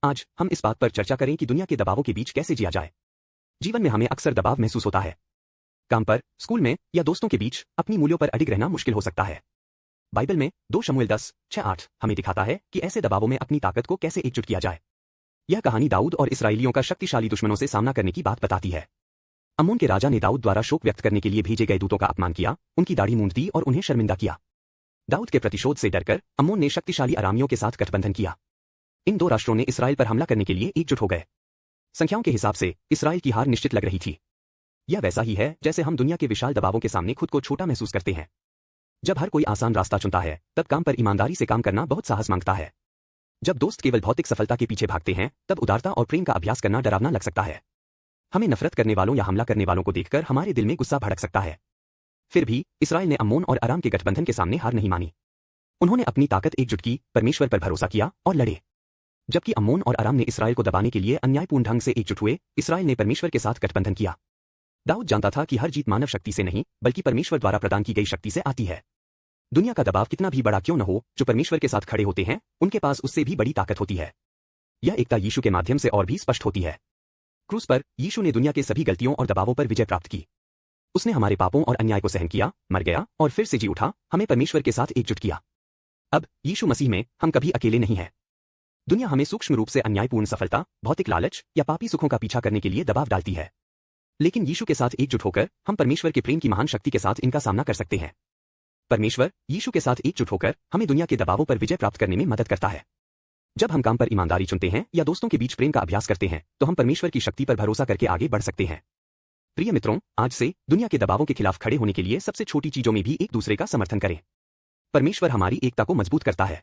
आज हम इस बात पर चर्चा करें कि दुनिया के दबावों के बीच कैसे जिया जाए। जीवन में हमें अक्सर दबाव महसूस होता है। काम पर, स्कूल में या दोस्तों के बीच अपनी मूल्यों पर अडिग रहना मुश्किल हो सकता है। बाइबल में 2 शमूएल 10:6-8 हमें दिखाता है कि ऐसे दबावों में अपनी ताकत को कैसे एकजुट किया जाए। यह कहानी दाऊद और इसराइलियों का शक्तिशाली दुश्मनों से सामना करने की बात बताती है। अम्मोन के राजा ने दाऊद द्वारा शोक व्यक्त करने के लिए भेजे गए दूतों का अपमान किया, उनकी दाढ़ी मूंद दी और उन्हें शर्मिंदा किया। दाऊद के प्रतिशोध से डरकर अम्मोन ने शक्तिशाली अरामियों के साथ गठबंधन किया। इन 2 राष्ट्रों ने इसराइल पर हमला करने के लिए एकजुट हो गए। संख्याओं के हिसाब से इसराइल की हार निश्चित लग रही थी। यह वैसा ही है जैसे हम दुनिया के विशाल दबावों के सामने खुद को छोटा महसूस करते हैं। जब हर कोई आसान रास्ता चुनता है, तब काम पर ईमानदारी से काम करना बहुत साहस मांगता है। जब दोस्त केवल भौतिक सफलता के पीछे भागते हैं, तब उदारता और प्रेम का अभ्यास करना डरावना लग सकता है। हमें नफरत करने वालों या हमला करने वालों को देखकर हमारे दिल में गुस्सा भड़क सकता है। फिर भी इसराइल ने अम्मोन और अराम के गठबंधन के सामने हार नहीं मानी। उन्होंने अपनी ताकत एकजुट की, परमेश्वर पर भरोसा किया और लड़े। जबकि अम्मोन और अराम ने इसराइल को दबाने के लिए अन्यायपूर्ण ढंग से एकजुट हुए, इसराइल ने परमेश्वर के साथ गठबंधन किया। दाऊद जानता था कि हर जीत मानव शक्ति से नहीं, बल्कि परमेश्वर द्वारा प्रदान की गई शक्ति से आती है। दुनिया का दबाव कितना भी बड़ा क्यों न हो, जो परमेश्वर के साथ खड़े होते हैं, उनके पास उससे भी बड़ी ताकत होती है। यह एकता यीशु के माध्यम से और भी स्पष्ट होती है। क्रूस पर यीशु ने दुनिया के सभी गलतियों और दबावों पर विजय प्राप्त की। उसने हमारे पापों और अन्याय को सहन किया, मर गया और फिर से जी उठा, हमें परमेश्वर के साथ एकजुट किया। अब यीशु मसीह में हम कभी अकेले नहीं हैं। दुनिया हमें सूक्ष्म रूप से अन्यायपूर्ण सफलता, भौतिक लालच या पापी सुखों का पीछा करने के लिए दबाव डालती है। लेकिन यीशु के साथ एकजुट होकर हम परमेश्वर के प्रेम की महान शक्ति के साथ इनका सामना कर सकते हैं। परमेश्वर यीशु के साथ एकजुट होकर हमें दुनिया के दबावों पर विजय प्राप्त करने में मदद करता है। जब हम काम पर ईमानदारी चुनते हैं या दोस्तों के बीच प्रेम का अभ्यास करते हैं, तो हम परमेश्वर की शक्ति पर भरोसा करके आगे बढ़ सकते हैं। प्रिय मित्रों, आज से दुनिया के दबावों के खिलाफ खड़े होने के लिए सबसे छोटी चीजों में भी एक दूसरे का समर्थन करें। परमेश्वर हमारी एकता को मजबूत करता है।